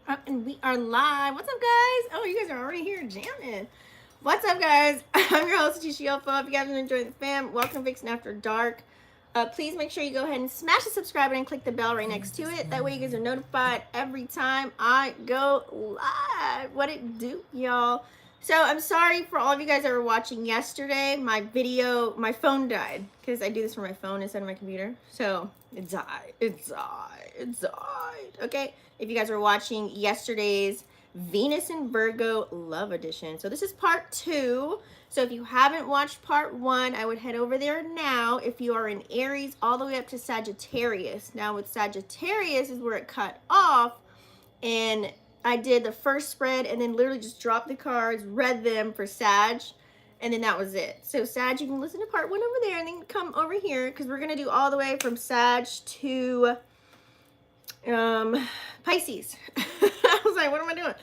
And we are live. What's up, guys? Oh, you guys are already here jamming. What's up, guys? I'm your host, Tisha Alpha. If you guys are enjoying the fam, welcome to Vixen After Dark. Please make sure you go ahead and smash the subscribe button and click the bell right next to it. That way you guys are notified every time I go live. What it do, y'all? So I'm sorry for all of you guys that were watching yesterday. My phone died because I do this from my phone instead of my computer. So it died. Okay. If you guys were watching yesterday's Venus and Virgo Love Edition. So this is part 2. So if you haven't watched part 1, I would head over there now. If you are in Aries, all the way up to Sagittarius. Now with Sagittarius is where it cut off, and I did the first spread and then literally just dropped the cards, read them for Sag, and then that was it. So Sag, you can listen to part 1 over there and then come over here because we're going to do all the way from Sag to Pisces. I was like, what am I doing?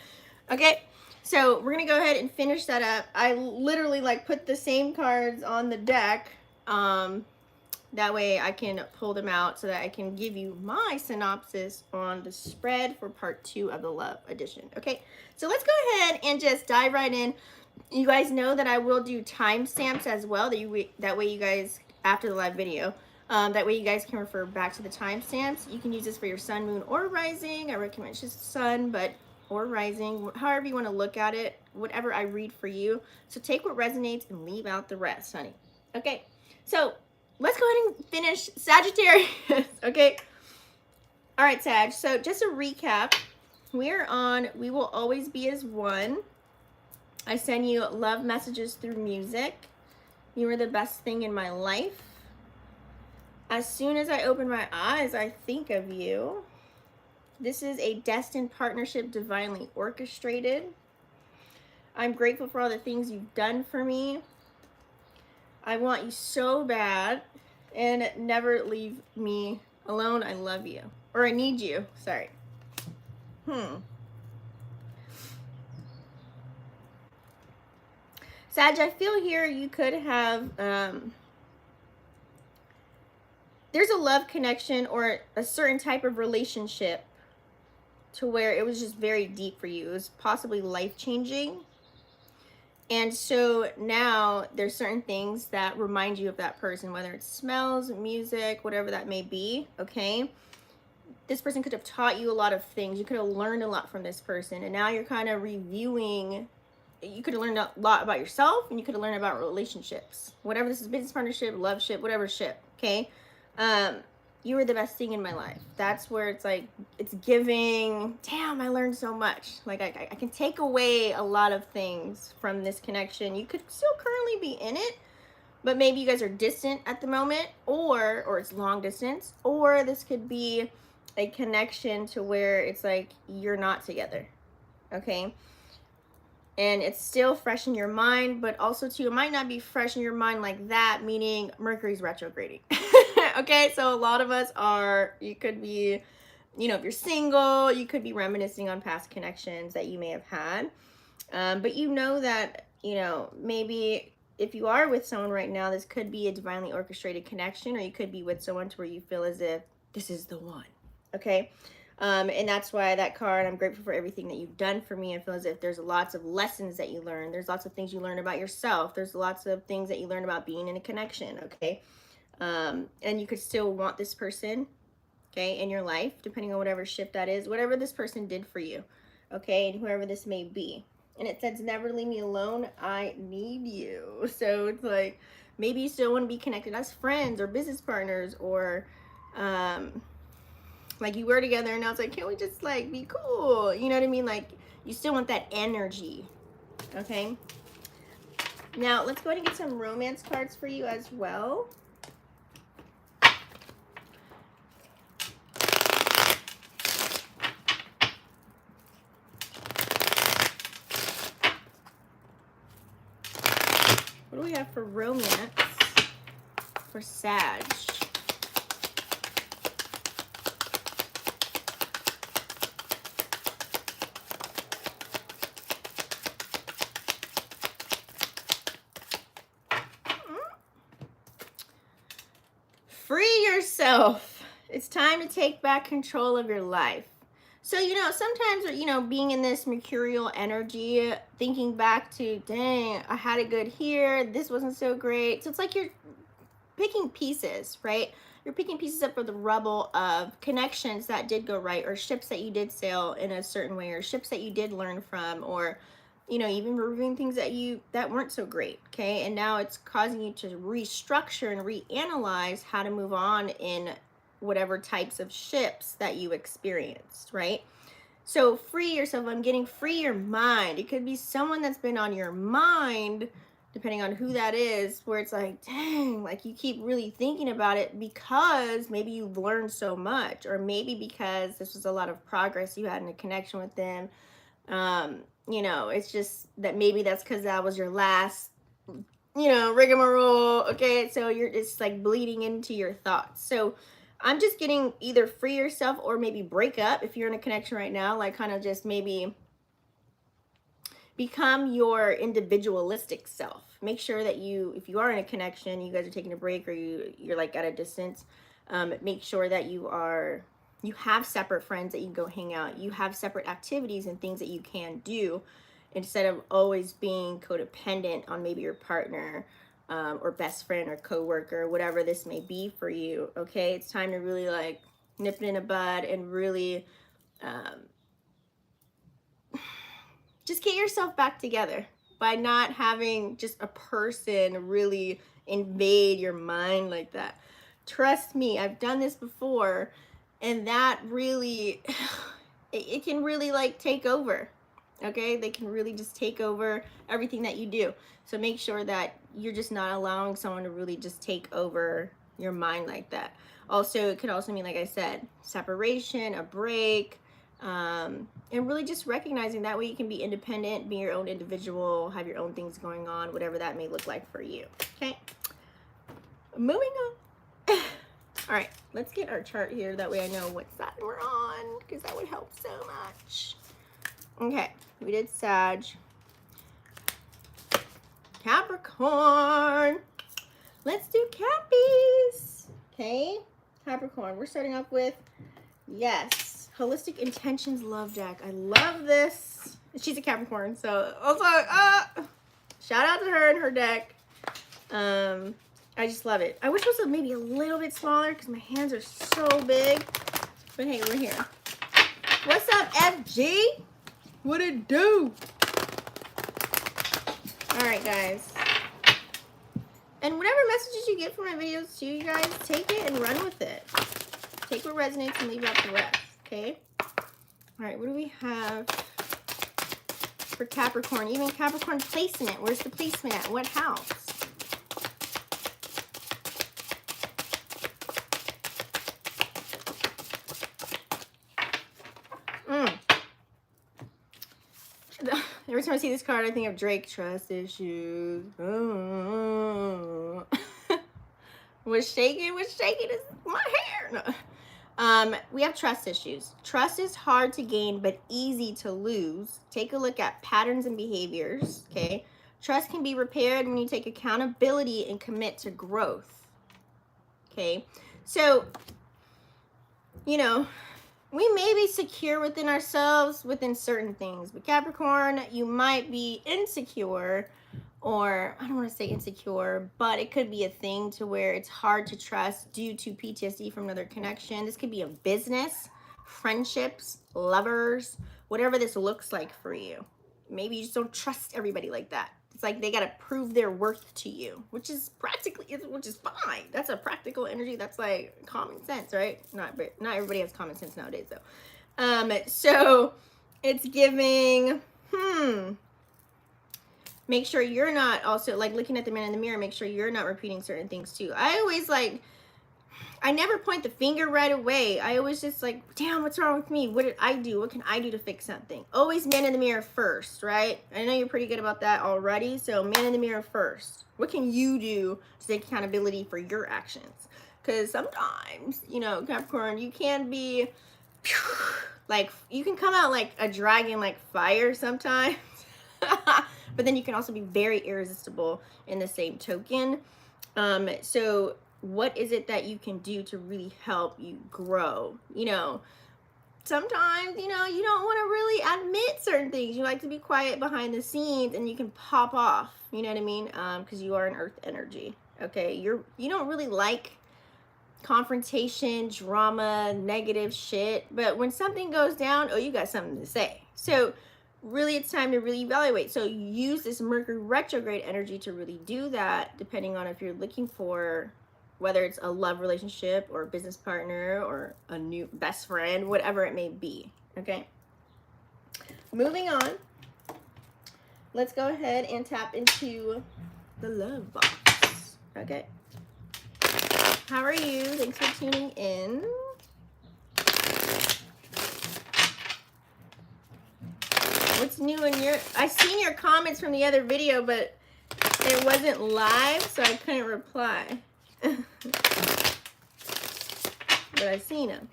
Okay, so we're gonna go ahead and finish that up. I literally like put the same cards on the deck. That way I can pull them out so that I can give you my synopsis on the spread for part 2 of the Love Edition. Okay, so let's go ahead and just dive right in. You guys know that I will do timestamps as well. That way you guys, after the live video, that way you guys can refer back to the timestamps. You can use this for your sun, moon, or rising. I recommend just sun, but or rising, however you want to look at it, whatever I read for you. So take what resonates and leave out the rest, honey. Okay, so let's go ahead and finish Sagittarius. Okay, all right, Sag. So just a recap, we're on We Will Always Be As One. I send you love messages through music. You are the best thing in my life. As soon as I open my eyes, I think of you. This is a destined partnership, divinely orchestrated. I'm grateful for all the things you've done for me. I want you so bad, and never leave me alone. I love you. Or I need you. Sorry. Sag, I feel here you could have, there's a love connection or a certain type of relationship to where it was just very deep for you. It was possibly life-changing. And so now there's certain things that remind you of that person, whether it's smells, music, whatever that may be, okay? This person could have taught you a lot of things. You could have learned a lot from this person. And now you're kind of reviewing. You could have learned a lot about yourself, and you could have learned about relationships. Whatever this is, business partnership, love ship, whatever ship, okay? You were the best thing in my life. That's where it's like, it's giving, damn, I learned so much. Like, I can take away a lot of things from this connection. You could still currently be in it, but maybe you guys are distant at the moment, or it's long distance, or this could be a connection to where it's like, you're not together, okay? And it's still fresh in your mind, but also too, it might not be fresh in your mind like that, meaning Mercury's retrograding. Okay, so a lot of us are, you could be, you know, if you're single, you could be reminiscing on past connections that you may have had. But you know that, you know, maybe if you are with someone right now, this could be a divinely orchestrated connection, or you could be with someone to where you feel as if this is the one, okay? And that's why that card, I'm grateful for everything that you've done for me. I feel as if there's lots of lessons that you learn. There's lots of things you learn about yourself. There's lots of things that you learn about being in a connection, okay? And you could still want this person, okay, in your life, depending on whatever shift that is, whatever this person did for you, okay, and whoever this may be. And it says, never leave me alone, I need you. So it's like, maybe you still want to be connected as friends or business partners, or like you were together and now it's like, can't we just like be cool? You know what I mean? Like, you still want that energy, okay? Now let's go ahead and get some romance cards for you as well. What do we have for romance for Sag? Free yourself. It's time to take back control of your life. So, sometimes, being in this mercurial energy, thinking back to, dang, I had it good here. This wasn't so great. So it's like you're picking pieces, right? You're picking pieces up for the rubble of connections that did go right, or ships that you did sail in a certain way, or ships that you did learn from, or even reviewing things that weren't so great. Okay. And now it's causing you to restructure and reanalyze how to move on in whatever types of ships that you experienced, right? So free yourself. I'm getting free your mind. It could be someone that's been on your mind, depending on who that is, where it's like, dang, like you keep really thinking about it because maybe you've learned so much, or maybe because this was a lot of progress you had in a connection with them. It's just that maybe that's because that was your last, rigmarole. Okay. So it's like bleeding into your thoughts. So I'm just getting either free yourself or maybe break up if you're in a connection right now, like kind of just maybe become your individualistic self. Make sure that if you are in a connection, you guys are taking a break, or you're like at a distance, make sure that you have separate friends that you can go hang out. You have separate activities and things that you can do, instead of always being codependent on maybe your partner, or best friend or coworker, whatever this may be for you. Okay, it's time to really like nip it in the bud and really just get yourself back together by not having just a person really invade your mind like that. Trust me, I've done this before, and that really it can really like take over. Okay, they can really just take over everything that you do. So make sure that you're just not allowing someone to really just take over your mind like that. Also, it could also mean, like I said, separation, a break, and really just recognizing that way you can be independent, be your own individual, have your own things going on, whatever that may look like for you. Okay, moving on. All right, let's get our chart here. That way I know what side we're on, because that would help so much. Okay, we did Sag, Capricorn. Let's do Cappies. Okay, Capricorn. We're starting off with, yes, Holistic Intentions Love Deck. I love this. She's a Capricorn, so also shout out to her and her deck. I just love it. I wish it was maybe a little bit smaller because my hands are so big. But hey, we're here. What's up, FG? What it do? All right, guys. And whatever messages you get from my videos too, you guys, take it and run with it. Take what resonates and leave out the rest, okay? All right, what do we have for Capricorn? Even Capricorn placement. Where's the placement at? What house? Every time I see this card, I think of Drake. Trust issues. What's shaking is my hair. No. We have trust issues. Trust is hard to gain but easy to lose. Take a look at patterns and behaviors. Okay. Trust can be repaired when you take accountability and commit to growth. Okay. So, we may be secure within ourselves within certain things, but Capricorn, you might be insecure, or I don't want to say insecure, but it could be a thing to where it's hard to trust due to PTSD from another connection. This could be a business, friendships, lovers, whatever this looks like for you. Maybe you just don't trust everybody like that. It's like they got to prove their worth to you, which is fine. That's a practical energy. That's like common sense, right? Not everybody has common sense nowadays, though. So it's giving, make sure you're not also like looking at the man in the mirror. Make sure you're not repeating certain things too. I never point the finger right away. I always just like, damn, what's wrong with me? What did I do? What can I do to fix something? Always man in the mirror first, right? I know you're pretty good about that already. So man in the mirror first. What can you do to take accountability for your actions? Because sometimes, Capricorn, you can be like, you can come out like a dragon, like fire sometimes. But then you can also be very irresistible in the same token. So what is it that you can do to really help you grow? sometimes, you know, you don't want to really admit certain things. You like to be quiet behind the scenes and you can pop off, you know what I mean? Because you are an earth energy, okay? You don't really like confrontation, drama, negative shit, but when something goes down, oh, you got something to say. So really it's time to really evaluate. So use this Mercury retrograde energy to really do that, depending on if you're looking for, whether it's a love relationship or a business partner or a new best friend, whatever it may be, okay? Moving on, let's go ahead and tap into the love box, okay? How are you? Thanks for tuning in. What's new in your... I seen your comments from the other video, but it wasn't live, so I couldn't reply. But I seen them.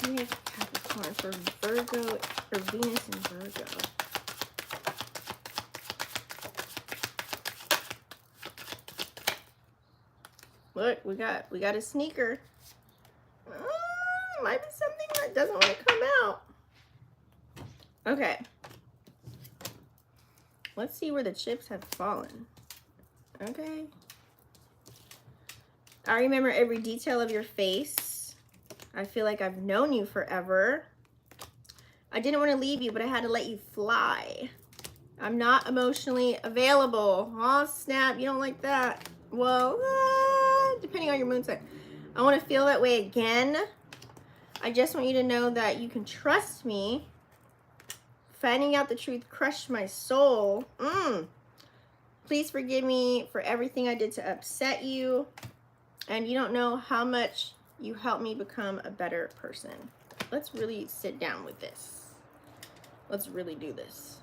We have Capricorn for Virgo, for Venus and Virgo. Look, we got a sneaker. Might be something that doesn't want to come out. Okay. Let's see where the chips have fallen. Okay. I remember every detail of your face. I feel like I've known you forever. I didn't want to leave you, but I had to let you fly. I'm not emotionally available. Oh, snap. You don't like that. Well, depending on your moon sign. I want to feel that way again. I just want you to know that you can trust me. Finding out the truth crushed my soul. Please forgive me for everything I did to upset you. And you don't know how much you helped me become a better person. Let's really sit down with this. Let's really do this.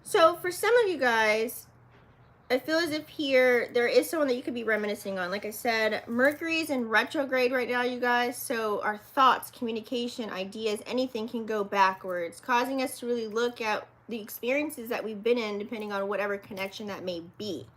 So for some of you guys, I feel as if here there is someone that you could be reminiscing on. Like I said, Mercury's in retrograde right now, you guys. So our thoughts, communication, ideas, anything can go backwards, causing us to really look at the experiences that we've been in, depending on whatever connection that may be.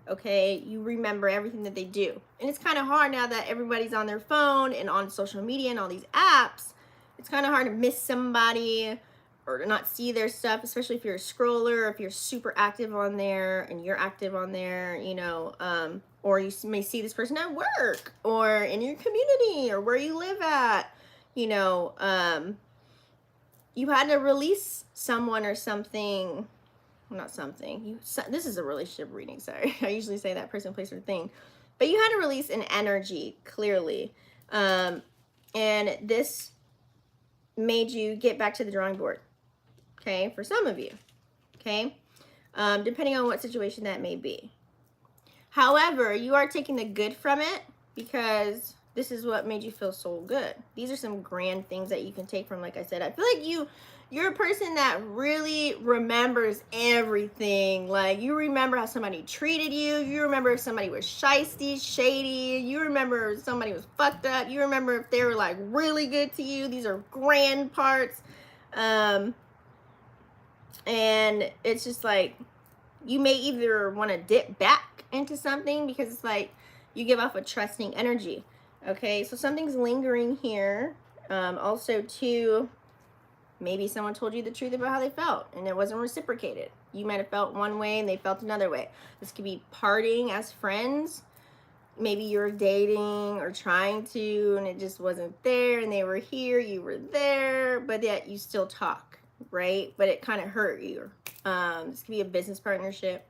Okay, you remember everything that they do. And it's kind of hard now that everybody's on their phone and on social media and all these apps. It's kind of hard to miss somebody or to not see their stuff, especially if you're a scroller, or if you're super active on there and you're active on there, you know, or you may see this person at work or in your community or where you live at, you know, you had to release someone or something. Not something. This is a relationship reading, sorry. I usually say that person, place, or thing. But you had to release an energy, clearly. And this made you get back to the drawing board. Okay, for some of you. Okay, depending on what situation that may be. However, you are taking the good from it because this is what made you feel so good. These are some grand things that you can take from, like I said. I feel like you're a person that really remembers everything. Like, you remember how somebody treated you. You remember if somebody was shysty, shady. You remember if somebody was fucked up. You remember if they were, like, really good to you. These are grand parts. And it's just like, you may either want to dip back into something because it's like you give off a trusting energy. Okay, so something's lingering here. Also, too, maybe someone told you the truth about how they felt and it wasn't reciprocated. You might have felt one way and they felt another way. This could be parting as friends. Maybe you're dating or trying to and it just wasn't there, and they were here, you were there, but yet you still talk, right? But it kind of hurt you. This could be a business partnership,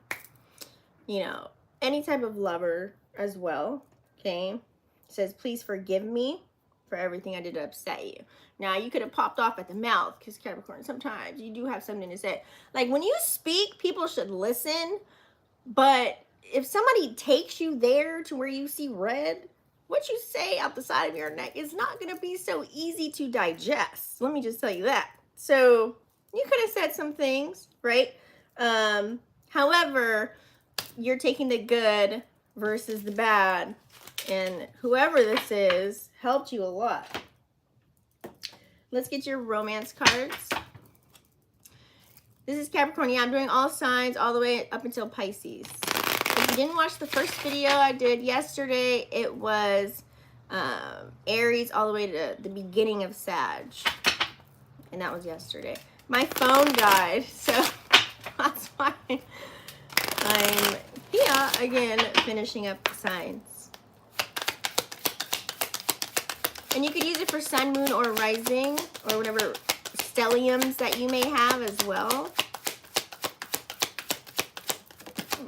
you know, any type of lover as well. Okay, it says, please forgive me for everything I did to upset you. Now, you could have popped off at the mouth because Capricorn, sometimes you do have something to say. Like, when you speak, people should listen. But if somebody takes you there to where you see red, what you say out the side of your neck is not going to be so easy to digest. Let me just tell you that. So you could have said some things, right? However, you're taking the good versus the bad. And whoever this is helped you a lot. Let's get your romance cards. This is Capricorn. Yeah, I'm doing all signs all the way up until Pisces. If you didn't watch the first video I did yesterday, it was Aries all the way to the beginning of Sag. And that was yesterday. My phone died, so that's why I'm here again finishing up the signs. And you could use it for sun, moon, or rising, or whatever stelliums that you may have as well.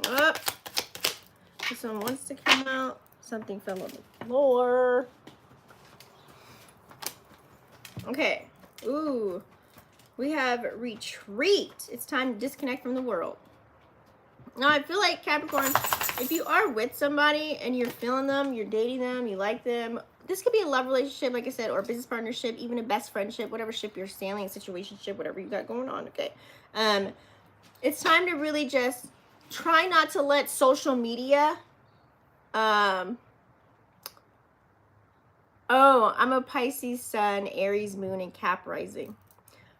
Oh, this one wants to come out. Something fell on the floor. Okay. Ooh. We have retreat. It's time to disconnect from the world. Now, I feel like Capricorn, if you are with somebody and you're feeling them, you're dating them, you like them, this could be a love relationship, like I said, or a business partnership, even a best friendship, whatever ship you're sailing, situationship, whatever you got going on, okay? It's time to really just try not to let social media, oh, I'm a Pisces sun, Aries moon, and Cap rising.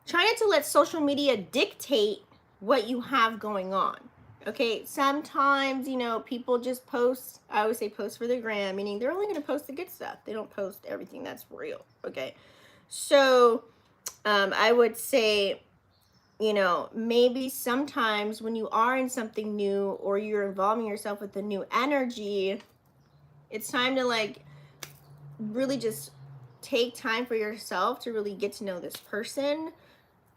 Try not to let social media dictate what you have going on. Okay, sometimes, you know, people just post, I always say post for the gram, meaning they're only going to post the good stuff. They don't post everything that's real, okay? So, I would say, you know, maybe sometimes when you are in something new or you're involving yourself with a new energy, it's time to, like, really just take time for yourself to really get to know this person.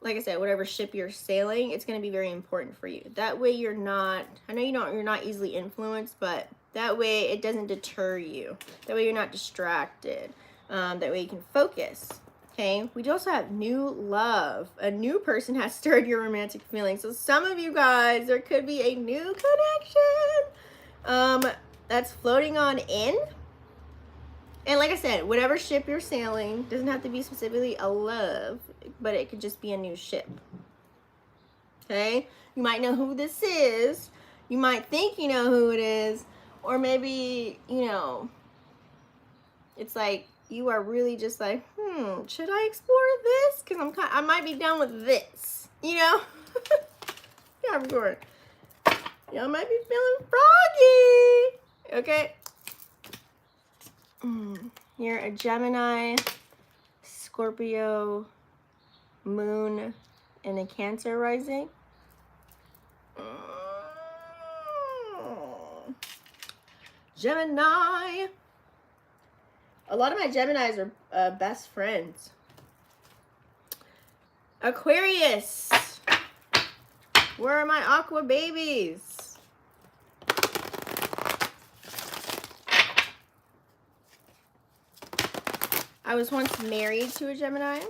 Like I said, whatever ship you're sailing, it's going to be very important for you. That way you're not, I know you're not easily influenced, but that way it doesn't deter you. That way you're not distracted. That way you can focus. Okay, we also have new love. A new person has stirred your romantic feelings. So some of you guys, there could be a new connection that's floating on in. And like I said, whatever ship you're sailing, doesn't have to be specifically a love, but it could just be a new ship. Okay? You might know who this is. You might think you know who it is. Or maybe, you know, it's like you are really just like, should I explore this? Because I might be done with this. You know? Capricorn. Y'all might be feeling froggy. Okay? You're a Gemini, Scorpio, Moon, and a Cancer rising. Gemini. A lot of my Geminis are best friends. Aquarius. Where are my aqua babies? I was once married to a Gemini.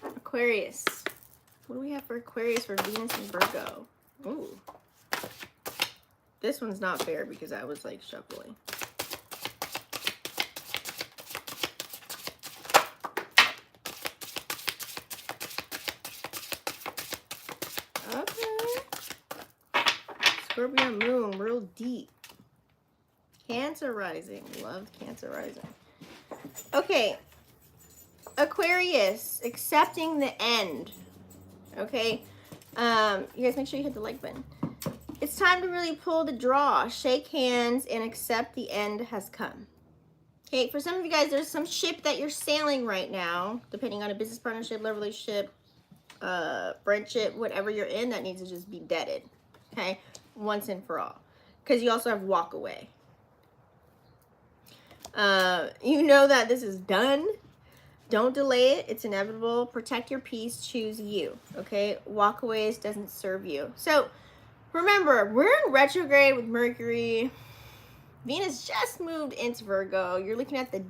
Aquarius. What do we have for Aquarius for Venus and Virgo? Ooh. This one's not fair because I was like shuffling. Scorpio moon, real deep. Cancer rising. Love Cancer rising. Okay. Aquarius, accepting the end. Okay. You guys make sure you hit the like button. It's time to really pull the draw. Shake hands and accept the end has come. Okay, for some of you guys, there's some ship that you're sailing right now, depending on a business partnership, love relationship, friendship, whatever you're in, that needs to just be deaded. Okay. Once and for all, because you also have walk away. You know that this is done. Don't delay it. It's inevitable. Protect your peace. Choose you. Okay, walkaways doesn't serve you. So remember, we're in retrograde with Mercury. Venus just moved into Virgo. You're looking at the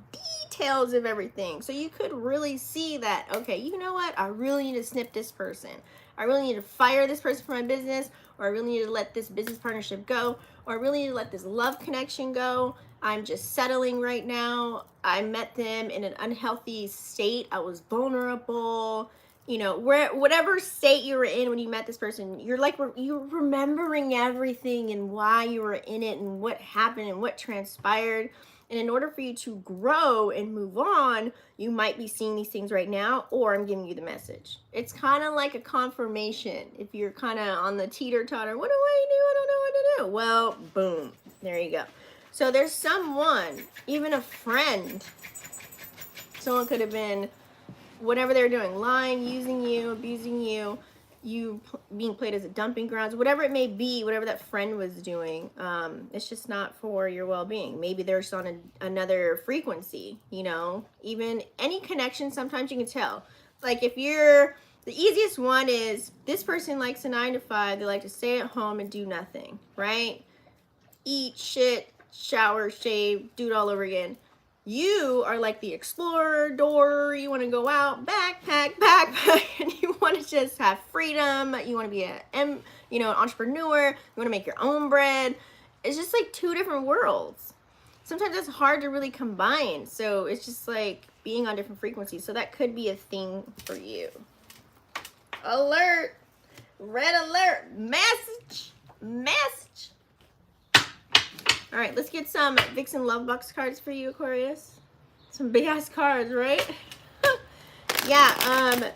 details of everything, so you could really see that, okay, you know what, I really need to snip this person. I really need to fire this person from my business, or I really need to let this business partnership go, or I really need to let this love connection go. I'm just settling right now. I met them in an unhealthy state. I was vulnerable. You know, whatever state you were in when you met this person, you're like, you're remembering everything and why you were in it and what happened and what transpired. And in order for you to grow and move on, you might be seeing these things right now, or I'm giving you the message. It's kind of like a confirmation. If you're kind of on the teeter-totter, what do I do? I don't know what to do. Well, boom, there you go. So there's someone, even a friend, someone could have been, whatever they're doing, lying, using you, abusing you, being played as a dumping grounds, whatever it may be, whatever that friend was doing, it's just not for your well-being. Maybe they're just on another frequency, you know. Even any connection, sometimes you can tell. Like if you're, the easiest one is this person likes a 9 to 5, they like to stay at home and do nothing, right? Eat, shit, shower, shave, do it all over again. You are like the explorer, door, you want to go out, backpack, and you want to just have freedom. You want to be an entrepreneur. You want to make your own bread. It's just like two different worlds. Sometimes it's hard to really combine. So it's just like being on different frequencies. So that could be a thing for you. Alert, red alert, message. All right, let's get some Vixen Love Box cards for you, Aquarius. Some big ass cards, right? Yeah,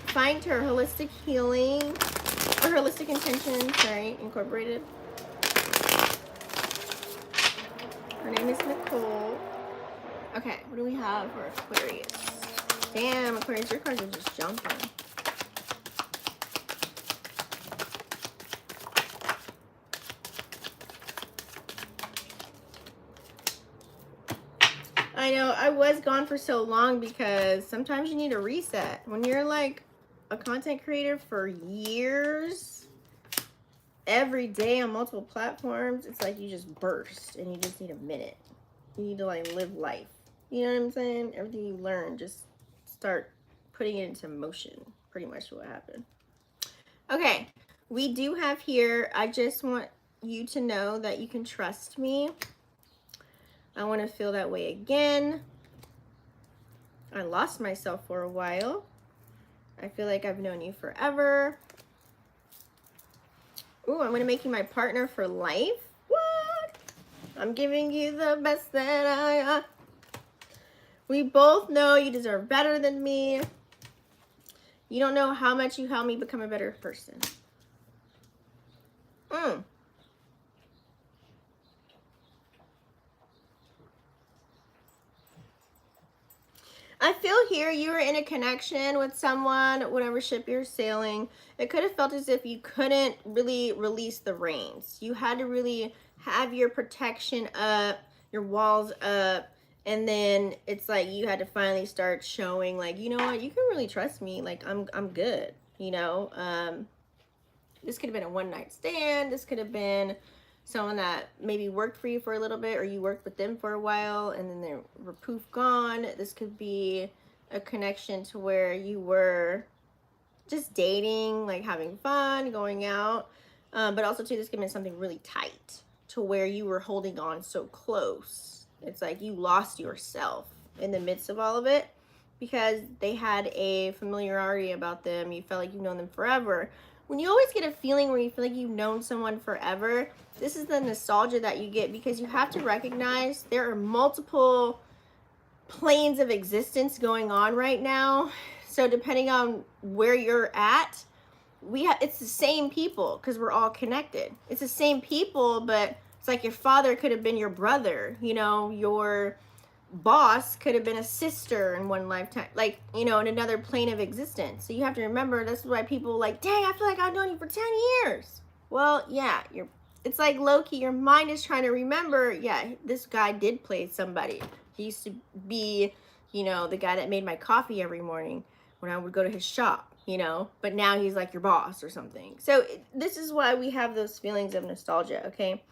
find her holistic healing, or holistic intention, sorry, incorporated. Her name is Nicole. Okay, what do we have for Aquarius? Damn, Aquarius, your cards are just jumping. I know, I was gone for so long because sometimes you need a reset. When you're like a content creator for years, every day on multiple platforms, it's like you just burst and you just need a minute. You need to like live life. You know what I'm saying? Everything you learn, just start putting it into motion. Pretty much what happened. Okay, we do have here, I just want you to know that you can trust me. I want to feel that way again. I lost myself for a while. I feel like I've known you forever. Ooh, I'm going to make you my partner for life. What? I'm giving you the best that I We both know you deserve better than me. You don't know how much you helped me become a better person. I feel here you were in a connection with someone, whatever ship you're sailing. It could have felt as if you couldn't really release the reins. You had to really have your protection up, your walls up, and then it's like you had to finally start showing like, you know what, you can really trust me. Like I'm good, you know. This could have been a one-night stand. This could have been someone that maybe worked for you for a little bit, or you worked with them for a while and then they were poof gone. This could be a connection to where you were just dating, like having fun, going out. But also too, this could have been something really tight to where you were holding on so close. It's like you lost yourself in the midst of all of it because they had a familiarity about them. You felt like you've known them forever. When you always get a feeling where you feel like you've known someone forever, this is the nostalgia that you get because you have to recognize there are multiple planes of existence going on right now. So depending on where you're at, it's the same people because we're all connected. It's the same people, but it's like your father could have been your brother, you know, your boss could have been a sister in one lifetime, like, you know, in another plane of existence. So you have to remember, that's why people like, dang, I feel like I've known you for 10 years. Well, yeah, it's like low-key, your mind is trying to remember, yeah, this guy did play somebody. He used to be, you know, the guy that made my coffee every morning when I would go to his shop, you know, but now he's like your boss or something. So this is why we have those feelings of nostalgia, okay?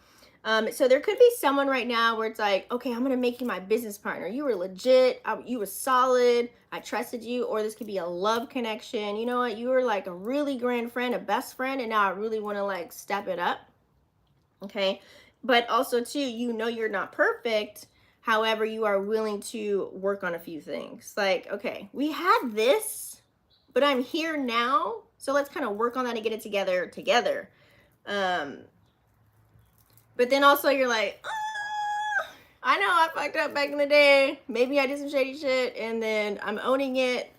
So there could be someone right now where it's like, okay, I'm going to make you my business partner. You were legit. You were solid. I trusted you. Or this could be a love connection. You know what? You were like a really grand friend, a best friend. And now I really want to like step it up. Okay. But also too, you know, you're not perfect. However, you are willing to work on a few things. Like, okay, we had this, but I'm here now. So let's kind of work on that and get it together. But then also you're like, I know I fucked up back in the day. Maybe I did some shady shit and then I'm owning it,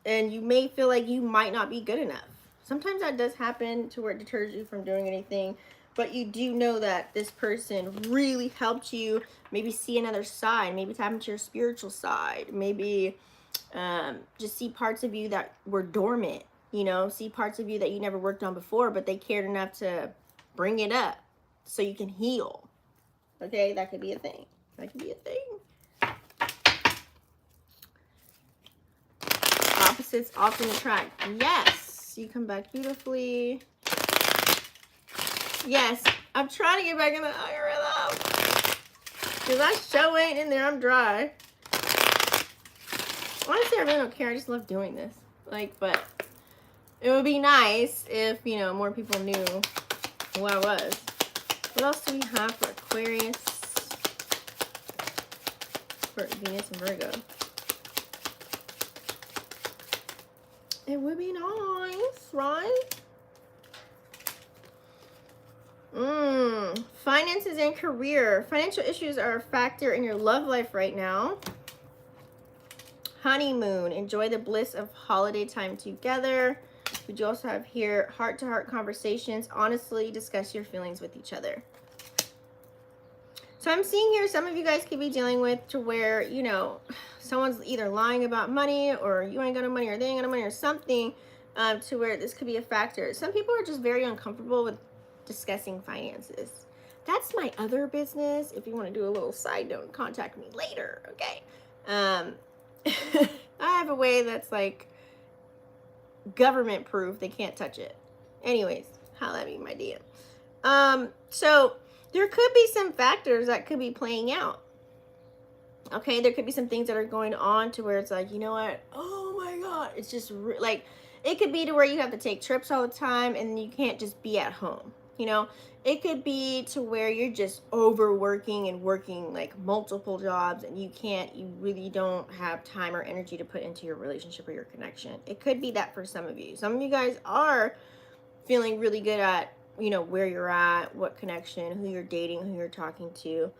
and you may feel like you might not be good enough. Sometimes that does happen to where it deters you from doing anything, but you do know that this person really helped you maybe see another side, maybe tap into your spiritual side, maybe just see parts of you that were dormant, you know, see parts of you that you never worked on before, but they cared enough to bring it up so you can heal. Okay, that could be a thing. That could be a thing. Opposites often attract. Yes, you come back beautifully. Yes, I'm trying to get back in the algorithm because I show ain't in there. I'm dry. Honestly, I really don't care. I just love doing this. Like, but it would be nice if, you know, more people knew who I was. What else do we have for Aquarius? For Venus and Virgo. It would be nice, right? Finances and career. Financial issues are a factor in your love life right now. Honeymoon. Enjoy the bliss of holiday time together. We do also have here heart-to-heart conversations. Honestly, discuss your feelings with each other. So I'm seeing here some of you guys could be dealing with to where, you know, someone's either lying about money, or you ain't got no money, or they ain't got no money, or something, to where this could be a factor. Some people are just very uncomfortable with discussing finances. That's my other business. If you want to do a little side note, contact me later, okay? I have a way that's like government proof. They can't touch it. Anyways, holla at me, my DM. So there could be some factors that could be playing out. Okay, there could be some things that are going on to where it's like, you know what? Oh my God. It's just like, it could be to where you have to take trips all the time and you can't just be at home. You know, it could be to where you're just overworking and working like multiple jobs and you really don't have time or energy to put into your relationship or your connection. It could be that for some of you. Some of you guys are feeling really good at, you know, where you're at, what connection, who you're dating, who you're talking to,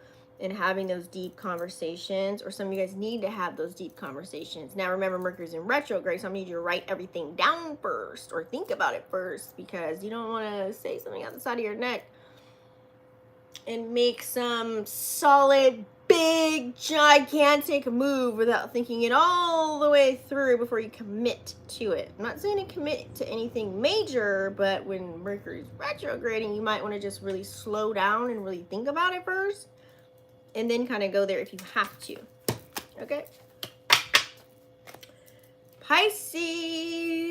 and having those deep conversations. Or some of you guys need to have those deep conversations. Now remember, Mercury's in retrograde, so I need you to write everything down first, or think about it first, because you don't want to say something out the side of your neck and make some solid, big, gigantic move without thinking it all the way through before you commit to it. I'm not saying to commit to anything major, but when Mercury's retrograding, you might want to just really slow down and really think about it first, and then kind of go there if you have to. Okay? Pisces.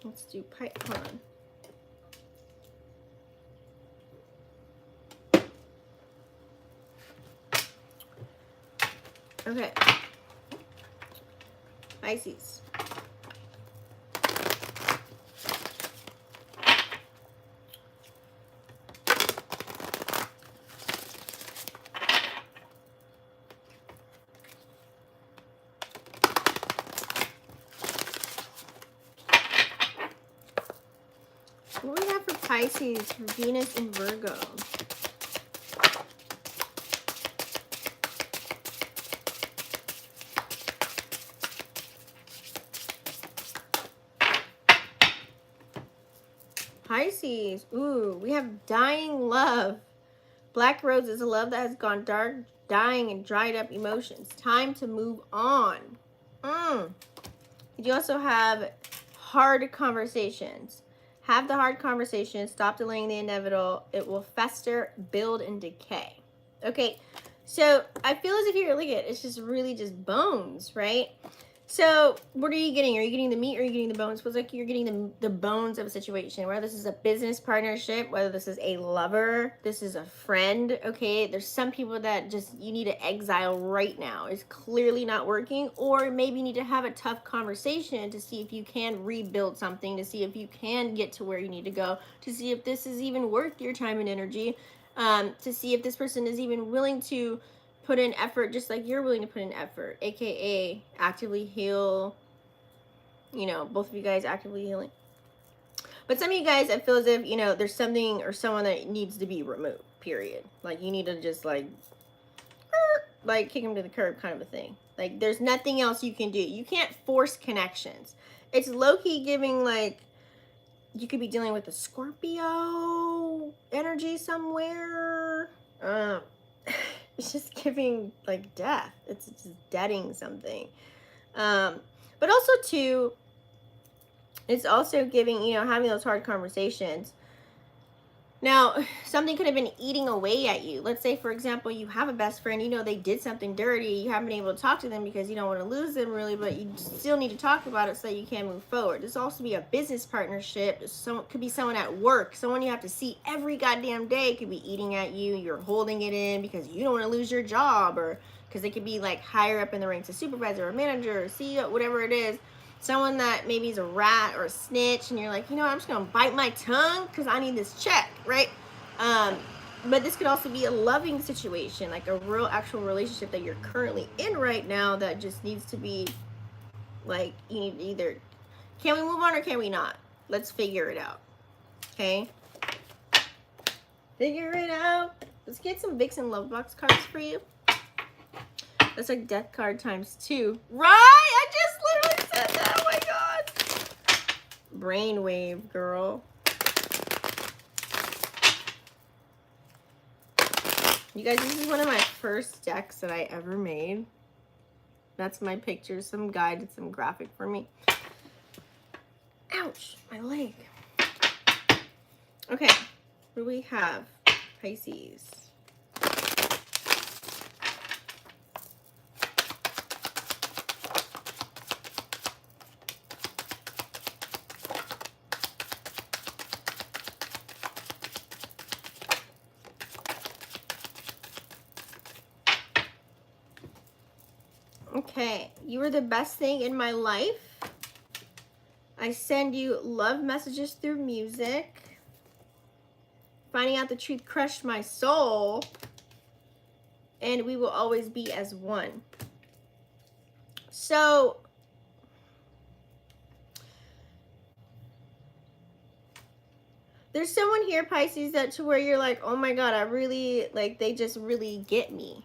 Let's do hold on. Okay. Pisces. What do we have for Pisces, for Venus and Virgo? Pisces. Ooh, we have dying love. Black rose is a love that has gone dark, dying, and dried up emotions. Time to move on. You also have hard conversations. Have the hard conversations. Stop delaying the inevitable. It will fester, build, and decay. Okay, so I feel as if you're looking at it, it's just really just bones, right? So what are you getting? Are you getting the meat or are you getting the bones? It feels like you're getting the bones of a situation, whether this is a business partnership, whether this is a lover, this is a friend, okay? There's some people that just you need to exile right now. It's clearly not working, or maybe you need to have a tough conversation to see if you can rebuild something, to see if you can get to where you need to go, to see if this is even worth your time and energy, to see if this person is even willing to put in effort just like you're willing to put in effort, aka actively heal, you know, both of you guys actively healing. But some of you guys, I feel as if, you know, there's something or someone that needs to be removed, period. Like, you need to just, like kick them to the curb kind of a thing. Like, there's nothing else you can do. You can't force connections. It's low-key giving, like, you could be dealing with a Scorpio energy somewhere. It's just giving, like, death. It's just deading something. But also, too, it's also giving, you know, having those hard conversations. Now, something could have been eating away at you. Let's say, for example, you have a best friend, you know, they did something dirty. You haven't been able to talk to them because you don't want to lose them really, but you still need to talk about it so that you can move forward. This also be a business partnership. Could be someone at work, someone you have to see every goddamn day could be eating at you. You're holding it in because you don't want to lose your job, or because they could be like higher up in the ranks, a supervisor or manager or CEO, whatever it is. Someone that maybe is a rat or a snitch, and you're like, you know what, I'm just gonna bite my tongue because I need this check, right? But this could also be a loving situation, like a real actual relationship that you're currently in right now that just needs to be, like, you need to either, can we move on or can we not? Let's figure it out, okay? Figure it out. Let's get some Vixen Love Box cards for you. That's like death card times 2. Right? I just literally said that. Oh my god. Brainwave, girl. You guys, this is one of my first decks that I ever made. That's my picture. Some guy did some graphic for me. Ouch, my leg. Okay, what do we have? Pisces. Okay, you are the best thing in my life. I send you love messages through music. Finding out the truth crushed my soul. And we will always be as one. So, there's someone here, Pisces, that to where you're like, oh my god, I really, like, they just really get me.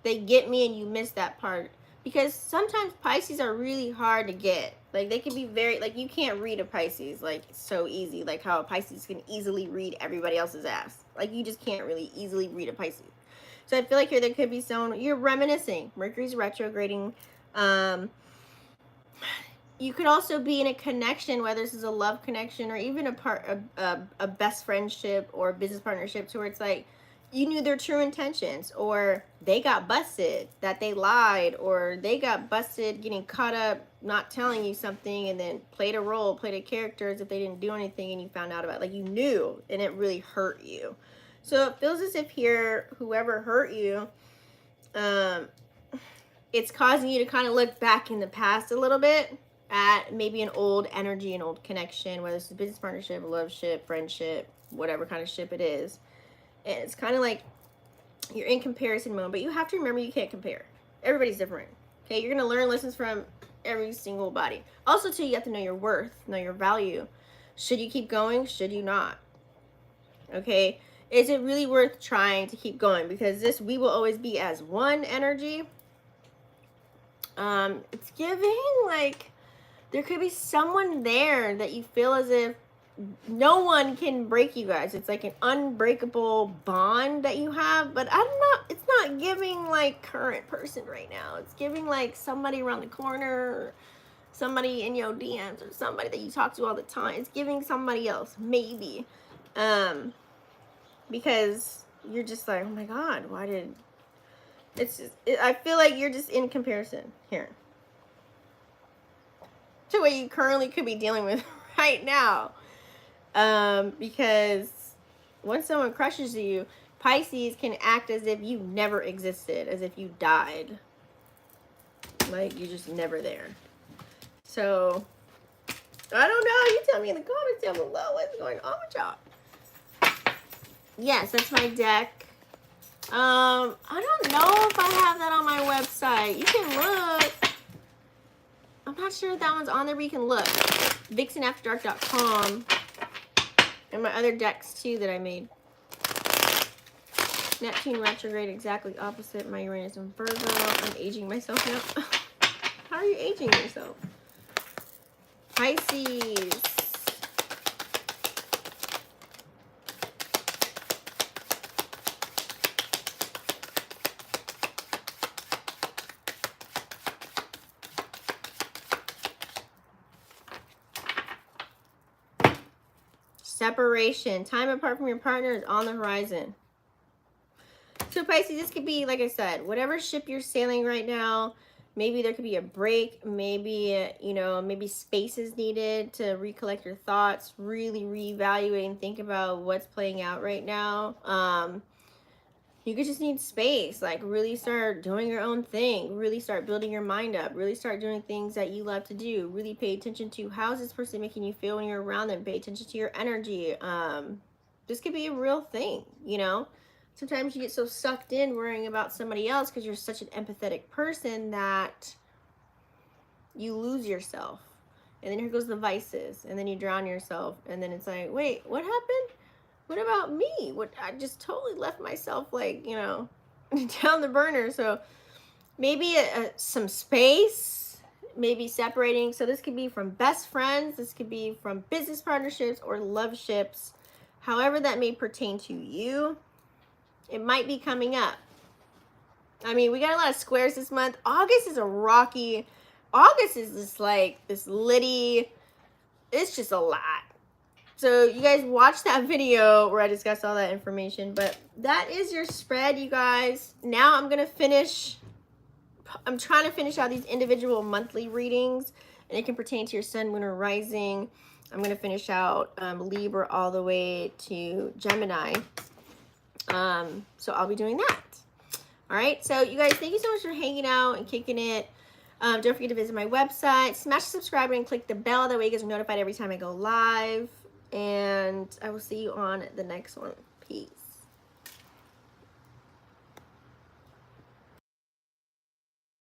They get me, and you miss that part. Because sometimes Pisces are really hard to get. Like, they can be very, like, you can't read a Pisces, like, so easy. Like, how a Pisces can easily read everybody else's ass. Like, you just can't really easily read a Pisces. So I feel like here there could be someone, you're reminiscing. Mercury's retrograding. You could also be in a connection, whether this is a love connection or even a best friendship or a business partnership, to where it's like, you knew their true intentions, or they got busted, that they lied, or they got busted getting caught up not telling you something, and then played a role, played a character as if they didn't do anything, and you found out about it. Like, you knew, and it really hurt you. So it feels as if here, whoever hurt you, it's causing you to kind of look back in the past a little bit at maybe an old energy, an old connection, whether it's a business partnership, a love ship, friendship, whatever kind of ship it is. And it's kind of like you're in comparison mode, but you have to remember you can't compare. Everybody's different. Okay, you're going to learn lessons from every single body. Also, too, you have to know your worth, know your value. Should you keep going? Should you not? Okay, is it really worth trying to keep going? Because this we will always be as one energy. It's giving like there could be someone there that you feel as if no one can break you guys. It's like an unbreakable bond that you have, but it's not giving like current person right now. It's giving like somebody around the corner, or somebody in your DMs, or somebody that you talk to all the time. It's giving somebody else, maybe. Because you're just like, oh my god, why did I feel like you're just in comparison here to what you currently could be dealing with right now. Because once someone crushes you, Pisces can act as if you never existed, as if you died. Like, you're just never there. So, I don't know. You tell me in the comments down below what's going on with y'all. Yes, that's my deck. I don't know if I have that on my website. You can look. I'm not sure if that one's on there, but you can look. VixenAfterDark.com. And my other decks too that I made. Neptune retrograde, exactly opposite my Uranus and Virgo. I'm aging myself now. How are you aging yourself? Pisces. Separation. Time apart from your partner is on the horizon. So Pisces, this could be, like I said, whatever ship you're sailing right now. Maybe there could be a break. Maybe, you know, maybe space is needed to recollect your thoughts, really reevaluate and think about what's playing out right now. You could just need space, like really start doing your own thing, really start building your mind up, really start doing things that you love to do, really pay attention to how's this person making you feel when you're around them, pay attention to your energy. This could be a real thing, you know. Sometimes you get so sucked in worrying about somebody else because you're such an empathetic person that you lose yourself. And then here goes the vices, and then you drown yourself, and then it's like, wait, what happened? What about me? What, I just totally left myself, like, you know, down the burner. So maybe some space, maybe separating. So this could be from best friends, this could be from business partnerships or love ships, however that may pertain to you. It might be coming up. I mean, we got a lot of squares this month. August is a rocky, August is this like this litty, it's just a lot. So you guys watch that video where I discussed all that information. But that is your spread, you guys. Now I'm going to finish. I'm trying to finish out these individual monthly readings. And it can pertain to your sun, moon, or rising. I'm going to finish out Libra all the way to Gemini. So I'll be doing that. All right. So you guys, thank you so much for hanging out and kicking it. Don't forget to visit my website. Smash the subscribe button and click the bell. That way you guys are notified every time I go live. And I will see you on the next one. Peace.